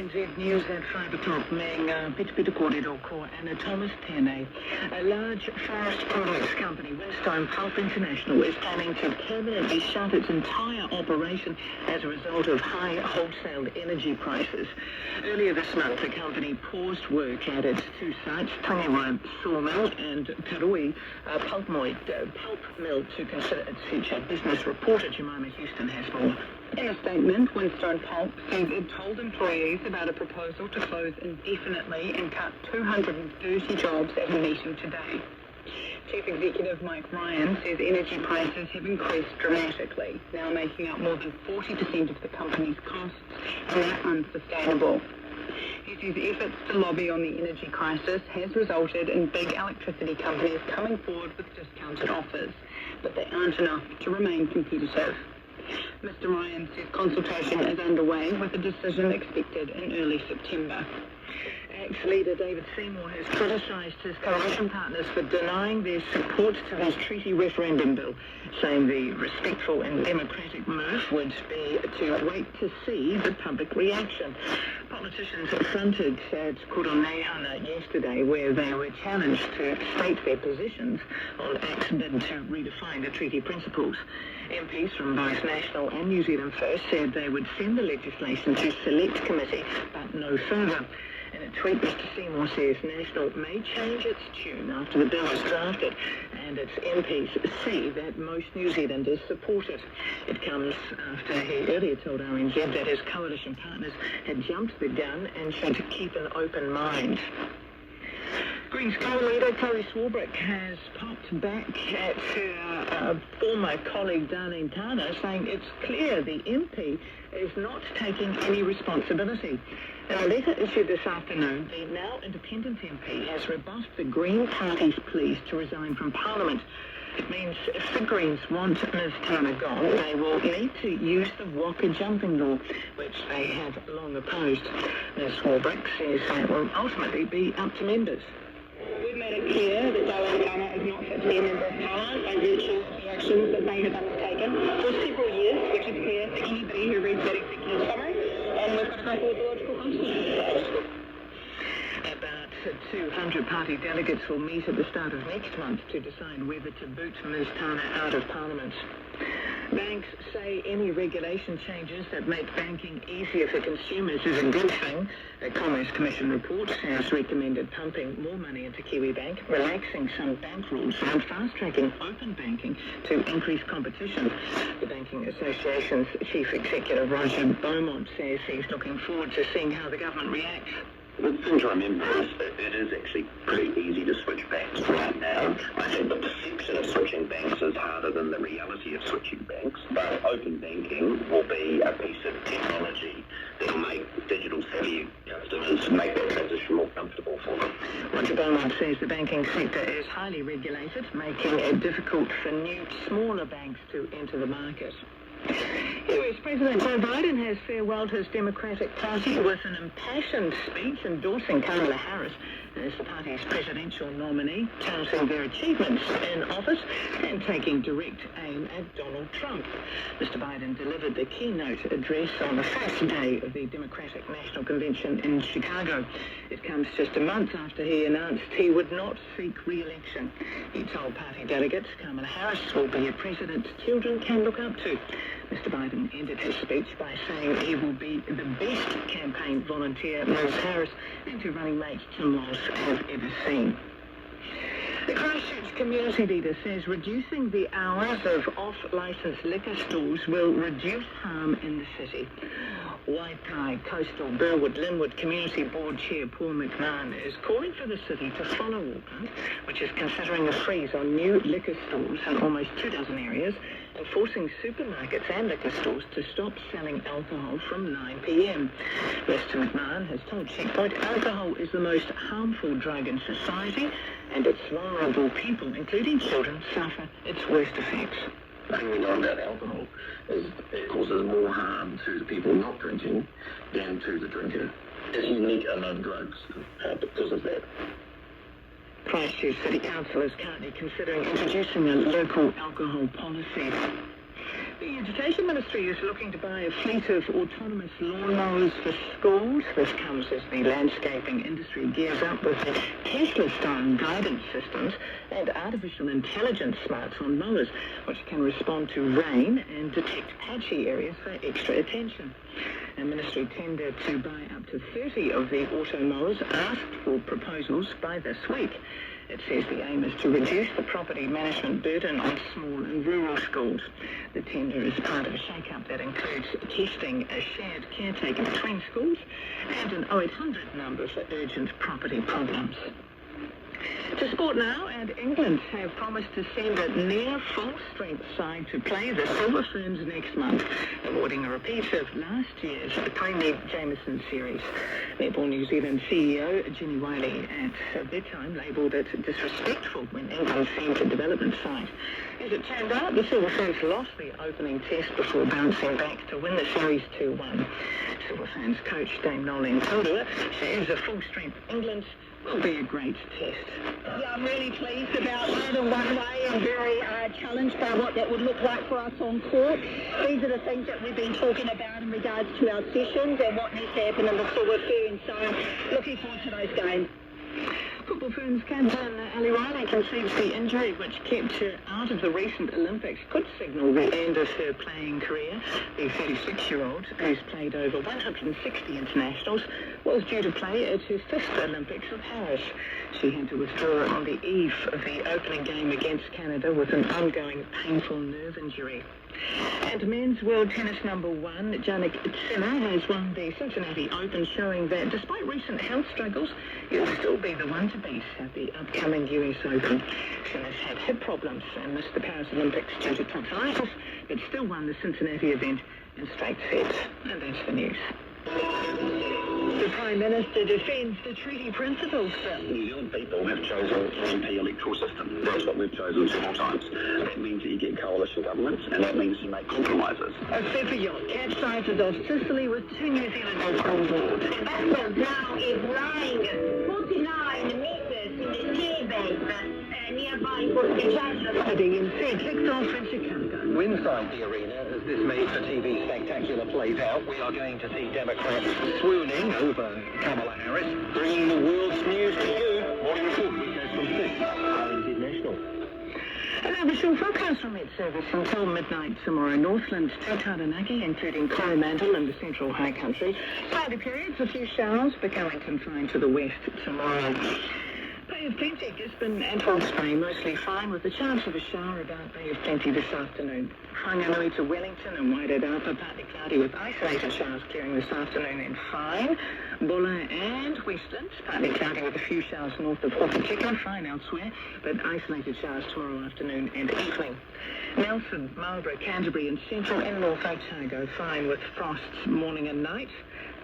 RNZ News at 5 o'clock, Pita Corridor and Thomas Tene. A large forest products company, Windstone Pulp International, is planning to permanently shut its entire operation as a result of high wholesale energy prices. Earlier this month, the company paused work at its two sites, Tangiwa Sawmill and Karui pulp mill, to consider its future. Business reporter Jemima Houston has more. In a statement, Windstone Pulp said it told employees about a proposal to close indefinitely and cut 230 jobs at a meeting today. Chief Executive Mike Ryan says energy prices have increased dramatically, now making up more than 40% of the company's costs, and that's unsustainable. He says efforts to lobby on the energy crisis has resulted in big electricity companies coming forward with discounted offers, but they aren't enough to remain competitive. Mr. Ryan says consultation is underway with a decision expected in early September. ACT's leader David Seymour has criticised his coalition partners for denying their support to his treaty referendum bill, saying the respectful and democratic move would be to wait to see the public reaction. Politicians fronted at Koronehana yesterday, where they were challenged to state their positions on ACT's bid to redefine the treaty principles. MPs from both National and New Zealand First said they would send the legislation to Select Committee, but no further. In a tweet, Mr. Seymour says National may change its tune after the bill is drafted, and its MPs see that most New Zealanders support it. It comes after he earlier told RNZ that his coalition partners had jumped the gun and should keep an open mind. Greens co-leader Chloe Swarbrick has popped back at her former colleague Darlene Tana, saying it's clear the MP is not taking any responsibility. In a letter issued this afternoon, the now independent MP has rebuffed the Green Party's pleas to resign from Parliament. It means if the Greens want Ms Tana gone, they will need to use the Walker jumping law, which they have long opposed. Ms Swarbrick says that will ultimately be up to members. We've made it clear that Darlene Tana is not fit to be a member of Parliament by virtue of the actions that they have undertaken for several years, which is clear to anybody who reads that executive summary, and we've got to go forward the logical consequences. About 200 party delegates will meet at the start of next month to decide whether to boot Ms Tana out of Parliament. Banks say any regulation changes that make banking easier for consumers is a good thing. The Commerce Commission report has recommended pumping more money into KiwiBank, relaxing some bank rules and fast-tracking open banking to increase competition. The Banking Association's Chief Executive Roger Beaumont says he's looking forward to seeing how the government reacts. The thing to remember is that it is actually pretty easy to switch banks right now. I think the perception of switching banks is harder than the reality of switching banks, but open banking will be a piece of technology that will make digital savvy customers make that transition more comfortable for them. Roger Beaumont says the banking sector is highly regulated, making it difficult for new, smaller banks to enter the market. US President Joe Biden has farewelled his Democratic Party with an impassioned speech endorsing Kamala Harris as the party's presidential nominee, touting their achievements in office and taking direct aim at Donald Trump. Mr. Biden delivered the keynote address on the first day of the Democratic National Convention in Chicago. It comes just a month after he announced he would not seek re-election. He told party delegates Kamala Harris will be a president children can look up to. Mr. Biden ended his speech by saying he will be the best campaign volunteer Ms Harris and her running mate Tim Walsh have ever seen. The Christchurch community leader says reducing the hours of off-licence liquor stores will reduce harm in the city. Waitai Coastal Burwood Linwood Community Board Chair Paul McMahon is calling for the city to follow Auckland, which is considering a freeze on new liquor stores in almost 24 areas, and forcing supermarkets and liquor stores to stop selling alcohol from 9 p.m. Mr. McMahon has told Checkpoint alcohol is the most harmful drug in society, and its vulnerable people, including children, suffer its worst effects. The thing we know about alcohol is it causes more harm to the people not drinking than to the drinker. It's unique among drugs because of that. Christchurch City Council is currently considering introducing a local alcohol policy. The Education Ministry is looking to buy a fleet of autonomous lawnmowers for schools. This comes as the landscaping industry gears up with Tesla-style guidance systems and artificial intelligence smarts on mowers, which can respond to rain and detect patchy areas for extra attention. A ministry tender to buy up to 30 of the auto mowers asked for proposals by this week. It says the aim is to reduce the property management burden on small and rural schools. The tender is part of a shake-up that includes testing a shared caretaker between schools and an 0800 number for urgent property problems. To sport now, and England have promised to send a near full-strength side to play the Silver Ferns next month, avoiding a repeat of last year's Premier Jameson series. Netball New Zealand CEO Jenny Wiley at that time labelled it disrespectful when England sent a development side. As it turned out, the Silver Ferns lost the opening test before bouncing back to win the series 2-1. Silver Ferns coach Dame Nolene Todua says a full-strength England will be a great test. Yeah, I'm really pleased about that in one way. I'm very challenged by what that would look like for us on court. These are the things that we've been talking about in regards to our sessions and what needs to happen in the Silver Ferns. So looking forward to those games. Football Ferns captain Ali Riley concedes the injury which kept her out of the recent Olympics could signal the end of her playing career. The 36-year-old, who's played over 160 internationals, was due to play at her 5th Olympics in Paris. She had to withdraw on the eve of the opening game against Canada with an ongoing painful nerve injury. And men's world tennis number 1, Jannik Sinner, has won the Cincinnati Open, showing that despite recent health struggles, he'll still be the one to beat at the upcoming US Open. Sinner's had hip problems and missed the Paris Olympics due to tonsillitis, but still won the Cincinnati event in straight sets. And that's the news. The Prime Minister defends the treaty principles. New Zealand people have chosen the MP electoral system. That's what we've chosen several times. That means that you get coalition governments, and that means you make compromises. A super yacht capsizes off Sicily with 2 New Zealanders on board. The vessel now is lying 49 meters in the seabed nearby Port Disaster. The DNC kicks off in Chicago. Inside the arena, as this made-for-TV spectacular plays out, we are going to see Democrats swooning over Kamala Harris. Bringing the world's news to you. Morning report goes from 6, RNZP National. An official forecast from Met Service until midnight tomorrow. Northland to Taranaki, including Coromandel and the central high country. Cloudy periods, a few showers, becoming confined to the west tomorrow. Bay of Plenty, Gisborne and Hawkesbury mostly fine, with a chance of a shower about Bay of Plenty this afternoon. Whanganui to Wellington and Wairarapa, partly cloudy with isolated showers clearing this afternoon and fine. Bulla and Westland, partly cloudy with a few showers north of Hokitika, fine elsewhere, but isolated showers tomorrow afternoon and evening. Nelson, Marlborough, Canterbury and Central and North Otago, fine with frosts morning and night.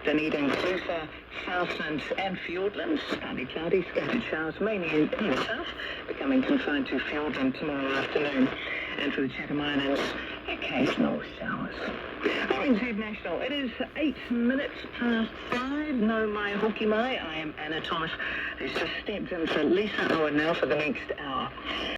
Dunedin, Clutha, Southland and Fiordland, partly cloudy, scattered showers mainly in the south, becoming confined to Fiordland tomorrow afternoon. And for the Chatham Islands, occasional showers. RNZ National, it is 8 minutes past 5. No mai hoki mai. I am Anna Thomas, who's just stepped in for Lisa Owen now for the next hour.